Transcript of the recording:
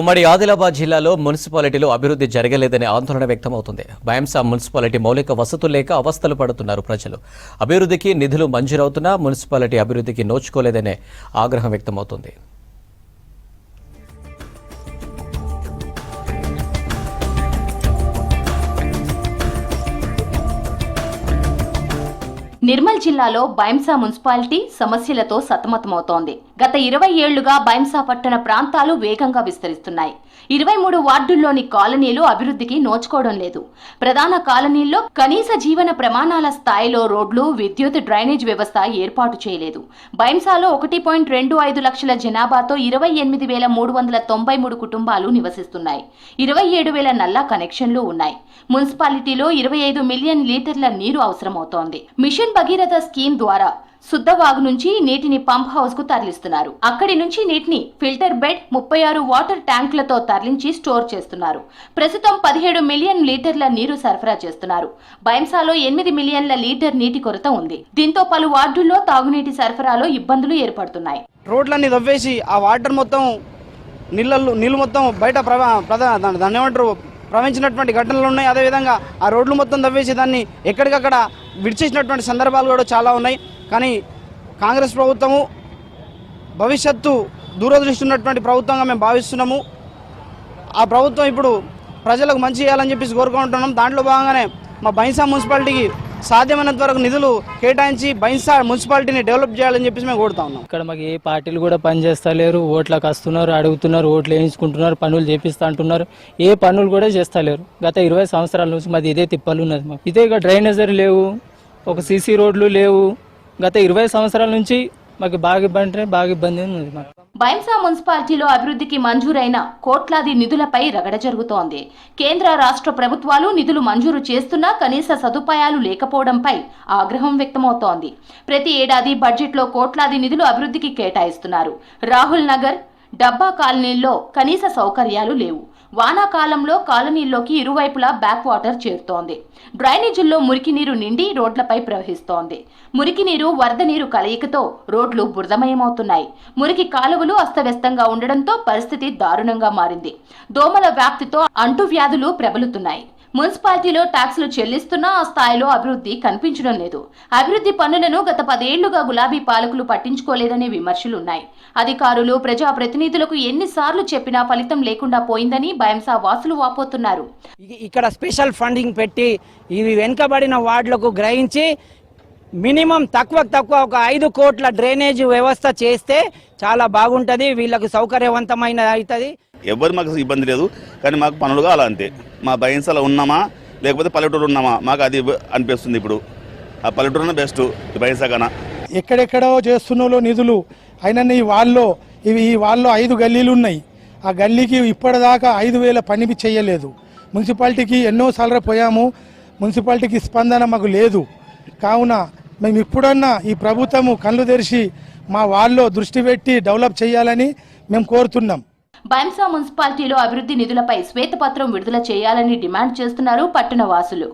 ఉమ్మడి ఆదిలాబాద్ జిల్లాలో మున్సిపాలిటీలో అభివృద్ధి జరగలేదనే ఆందోళన వ్యక్తమవుతుంది. బైంసా మున్సిపాలిటీ మౌలిక వసతులు లేక అవస్థలు పడుతున్నారు ప్రజలు. అభివృద్ధికి నిధులు మంజూరవుతున్నా మున్సిపాలిటీ అభివృద్ధికి నోచుకోలేదనే ఆగ్రహం వ్యక్తమవుతుంది. నిర్మల్ జిల్లాలో బైంసా మున్సిపాలిటీ సమస్యలతో సతమతమవుతోంది. గత 20 ఏళ్లుగా బైంసా పట్టణ ప్రాంతాలు వేగంగా విస్తరిస్తున్నాయి. 23 వార్డుల్లోని కాలనీలు అభివృద్ధికి నోచుకోవడం లేదు. ప్రధాన కాలనీల్లో కనీస జీవన ప్రమాణాల స్థాయిలో రోడ్లు, విద్యుత్, డ్రైనేజ్ వ్యవస్థ ఏర్పాటు చేయలేదు. బైంసాలో 1.25 లక్షల జనాభాతో 28,393 కుటుంబాలు నివసిస్తున్నాయి. 27,000 నల్లా కనెక్షన్లు ఉన్నాయి. మున్సిపాలిటీలో 25 మిలియన్ లీటర్ల నీరు అవసరమవుతోంది. మిషన్ భగీరథ స్కీమ్ ద్వారా శుద్ధవాగు నుంచి నీటిని పంప్ హౌస్ కు తరలిస్తున్నారు. అక్కడి నుంచి నీటిని ఫిల్టర్ బెడ్, 36 వాటర్ ట్యాంకులతో తరలించి స్టోర్ చేస్తున్నారు. ప్రస్తుతం 17 మిలియన్ లీటర్ల నీరు సరఫరా చేస్తున్నారు. బైంసాలో 8 మిలియన్ల లీటర్ నీటి కొరత ఉంది. దీంతో పలు వార్డుల్లో తాగునీటి సరఫరాలో ఇబ్బందులు ఏర్పడుతున్నాయి. రోడ్లన్నీ దవ్వేసి ఆ వాటర్ మొత్తం నీళ్లు మొత్తం బయట దాన్ని ఏమంటారు ప్రవహించినటువంటి ఘటనలు ఉన్నాయి. అదేవిధంగా ఆ రోడ్లు మొత్తం దవ్వేసి దాన్ని ఎక్కడికక్కడ విడిచేసినటువంటి సందర్భాలు కూడా చాలా ఉన్నాయి. కానీ కాంగ్రెస్ ప్రభుత్వము భవిష్యత్తు దూరదృష్టి ఉన్నటువంటి ప్రభుత్వంగా మేము భావిస్తున్నాము. ఆ ప్రభుత్వం ఇప్పుడు ప్రజలకు మంచి చేయాలని చెప్పేసి కోరుకుంటున్నాం. దాంట్లో భాగంగానే మా బైంసా మున్సిపాలిటీకి సాధ్యమైనంత వరకు నిధులు కేటాయించి బైంసా మున్సిపాలిటీని డెవలప్ చేయాలని చెప్పేసి మేము కోరుతా ఉన్నాం. ఇక్కడ మాకు ఏ పార్టీలు కూడా పనిచేస్తలేరు. ఓట్లకు వస్తున్నారు, అడుగుతున్నారు, ఓట్లు వేయించుకుంటున్నారు, పనులు చేపిస్తా అంటున్నారు. ఏ పనులు కూడా చేస్తలేరు. గత 20 సంవత్సరాల నుంచి మాది ఇదే తిప్పలు ఉన్నది. మాకు ఇదే ఇక డ్రైనేజర్ లేవు, ఒక సీసీ రోడ్లు లేవు. గత 20 సంవత్సరాల నుంచి మాకు బాగా ఇబ్బంది ఉంది. మాకు బైంసా మున్సిపాలిటీలో అభివృద్ధికి మంజూరైన కోట్లాది నిధులపై రగడ జరుగుతోంది. కేంద్ర రాష్ట్ర ప్రభుత్వాలు నిధులు మంజూరు చేస్తున్నా కనీస సదుపాయాలు లేకపోవడంపై ఆగ్రహం వ్యక్తమవుతోంది. ప్రతి ఏడాది బడ్జెట్లో కోట్లాది నిధులు అభివృద్ధికి కేటాయిస్తున్నారు. రాహుల్ నగర్, డబ్బా కాలనీల్లో కనీస సౌకర్యాలు లేవు. వానాకాలంలో కాలనీల్లోకి ఇరువైపులా బ్యాక్ వాటర్ చేరుతోంది. డ్రైనేజీల్లో మురికి నీరు నిండి రోడ్లపై ప్రవహిస్తోంది. మురికి నీరు, వరద నీరు కలయికతో రోడ్లు బురదమయమవుతున్నాయి. మురికి కాలువలు అస్తవ్యస్తంగా ఉండడంతో పరిస్థితి దారుణంగా మారింది. దోమల వ్యాప్తితో అంటువ్యాధులు ప్రబలుతున్నాయి. మున్సిపాలిటీలో ట్యాక్సులు చెల్లిస్తున్నా ఆ స్థాయిలో అభివృద్ధి కనిపించడం లేదు. అభివృద్ధి పనులను గత 10 ఏళ్లుగా గులాబీ పాలకులు పట్టించుకోలేదనే విమర్శలున్నాయి. అధికారులు, ప్రజాప్రతినిధులకు ఎన్నిసార్లు చెప్పినా ఫలితం లేకుండా పోయిందని బైంసా వాసులు వాపోతున్నారు. ఇక్కడ స్పెషల్ ఫండింగ్ పెట్టి ఇవి వెనుకబడిన వార్డులకు గ్రహించి మినిమం తక్కువ ఒక 5 కోట్ల డ్రైనేజ్ వ్యవస్థ చేస్తే చాలా బాగుంటుంది. వీళ్ళకు సౌకర్యవంతమైన అవుతుంది. ఎవరు మాకు ఇబ్బంది లేదు, కానీ మాకు పనులు కావాలి అంతే. మా బైంసాలో ఉన్నామా లేకపోతే పల్లెటూరు ఉన్నామా మాకు అది అనిపిస్తుంది. ఇప్పుడు ఆ పల్లెటూరునే బెస్ట్ బైంసా కన్నా. ఎక్కడెక్కడో చేస్తున్న నిధులు అయినా ఈ వాళ్ళలో 5 గల్లీలు ఉన్నాయి. ఆ గల్లీకి ఇప్పటిదాకా 5,000 పని చేయలేదు. మున్సిపాలిటీకి ఎన్నోసార్లు పోయాము. మున్సిపాలిటీకి స్పందన మాకు లేదు. కావున మేము ఇప్పుడన్నా ఈ ప్రభుత్వము కళ్ళు తెరిచి మా వాళ్ళలో దృష్టి పెట్టి డెవలప్ చేయాలని మేము కోరుతున్నాం. బైంసా మున్సిపాలిటీలో అభివృద్ధి నిధులపై శ్వేతపత్రం విడుదల చేయాలని డిమాండ్ చేస్తున్నారు పట్టణ వాసులు.